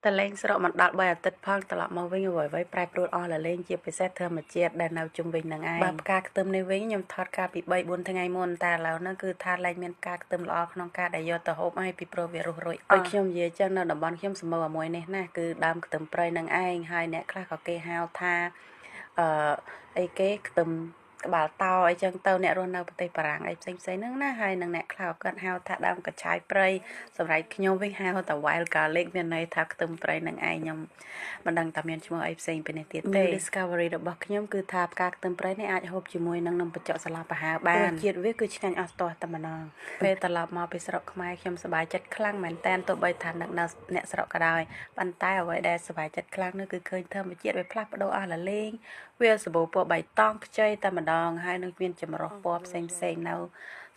តលេងស្រកមិនដល់3អាទិត្យផងត្រឡប់មកវិញអ្វីៗប្រែប្រួលអស់លលេងជាពិសេសធម្មជាតិដែលនៅជុំវិញនឹងឯងបើផ្កាខ្ទឹមនេះវិញខ្ញុំថតកាលពី3-4ថ្ងៃមុនតែឥឡូវហ្នឹងគឺថាលែងមានផ្កាខ្ទឹមល្អក្នុងការដែលយកទៅហូបឲ្យពីព្រោះវារុះរុយអស់ខ្ញុំនិយាយចឹងនៅតំបន់ខ្ញុំសម្បូរមួយនេះណាគឺដើមខ្ទឹមព្រៃនឹងឯងហើយអ្នកខ្លះក៏គេហៅថាអីគេខ្ទឹមក្បាលតោអីចឹងទៅអ្នករស់នៅប្រទេសបារាំងអីផ្សេងហ្នឹងណាហើយនឹងអ្នកខ្លះក៏គាត់ហៅថាដើមកញ្ឆាយព្រៃសម្រាប់ខ្ញុំវិញហៅថា wild garlic មានន័យថាខ្ទឹមព្រៃនឹងឯងខ្ញុំមិនដឹងថាមានឈ្មោះអីផ្សេងពីនេះទៀតទេ discovery របស់ខ្ញុំគឺថាផ្កាខ្ទឹមព្រៃនេះអាចហូបជាមួយនឹងនំបញ្ចុកសាឡាបអាហារបានជាតិវាគឺឆ្ងាញ់អស់ទាស់តែម្ដងពេលត្រឡប់មកពីស្រុកខ្មែរខ្ញុំសប្បាយចិត្តខ្លាំងមែនតើទោះបីថានៅអ្នកស្រុកក៏ដោយប៉ុន្តែអ្វីដែលសប្បាយចិត្តខ្លាំងនោះគឺឃើញធម្មជាតិវាផ្លាស់ប្ដូរអស់លលេងវាសម្បូរពណ៌បៃតងខ្ចីតែម្ដងហើយនឹងមានចម្រុះពណ៌ផ្សេងនៅ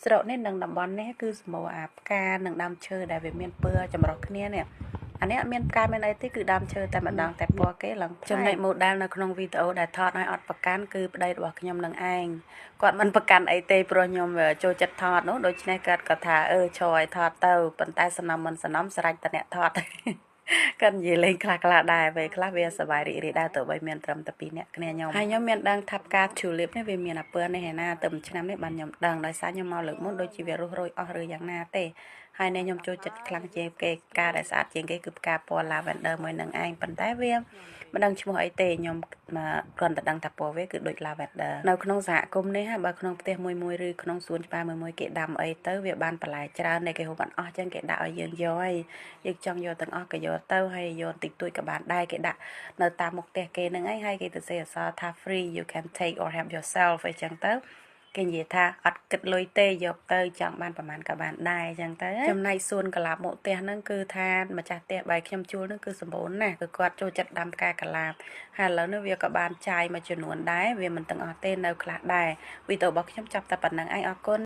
ស្រុកនេះនិងតំបន់នេះគឺសម្បូរអាផ្កានិងដើមឈើដែលវាមានពណ៌ចម្រុះគ្នានេះអានេះអត់មានផ្កាមានអីទេគឺដើមឈើតែម្ដងតែពណ៌គេឡើងចំណុច model នៅក្នុងវីដេអូដែលថតឲ្យអត់ប្រកាន់គឺប្តីរបស់ខ្ញុំនឹងឯងគាត់មិនប្រកាន់អីទេព្រោះខ្ញុំចូលចិត្តថតនោះដូច្នេះគាត់ក៏ថាឈរឲ្យថតទៅប៉ុន្តែសំណុំមិនសំណុំស្រេចតែអ្នកថតគាត់និយាយលេងខ្លះដែរពេលខ្លះវាសប្បាយរីករាយដែរទោះបីមានត្រឹមតែ2នាក់គ្នាខ្ញុំហើយខ្ញុំមានដឹងថាផ្កា tulip នេះវាមានពណ៌នេះឯណាទៅមួយឆ្នាំនេះបានខ្ញុំដឹងដោយសារខ្ញុំមកលើកមុនដូចជាវារុះរុយអស់ឬយ៉ាងណាទេហើយនេះខ្ញុំចូលចិត្តខ្លាំងជាងគេផ្កាដែលស្អាតជាងគេគឺផ្កាពណ៌ lavender មួយនឹងឯងប៉ុន្តែវាមិនដឹងឈ្មោះអីទេខ្ញុំគ្រាន់តែដឹងថាពណ៌វាគឺដូច lavender នៅក្នុងសហគមន៍នេះបើក្នុងផ្ទះមួយឬក្នុងសួនច្បារមួយគេដាំអីទៅវាបានបន្លែច្រើនដែលគេហូបបានអស់ចឹងគេដាក់ឲ្យយើងយកហើយយើងចង់យកទាំងអស់ក៏យកទៅហើយយកតិចតួចក៏បានដែរគេដាក់នៅតាមមុខផ្ទះគេនឹងឯងហើយគេទៅសេអសរថា free you can take or help yourself អីចឹងទៅគេនិយាយថាអត់គិតលុយទេយកទៅចង់បានប្រហែលក៏បានដែរអញ្ចឹងទៅចំណែកសួនកលាបមកផ្ទះហ្នឹងគឺថាម្ចាស់ផ្ទះបាយខ្ញុំជួលហ្នឹងគឺសម្បូរណាស់គឺគាត់ចូលចិត្តដាំផ្កាកលាបហើយឥឡូវនេះវាក៏បានចាយមួយចំនួនដែរវាមិនទាំងអស់ទេនៅខ្លះដែរវីដេអូរបស់ខ្ញុំចាប់តែប៉ុណ្្នឹងឯងអរគុណ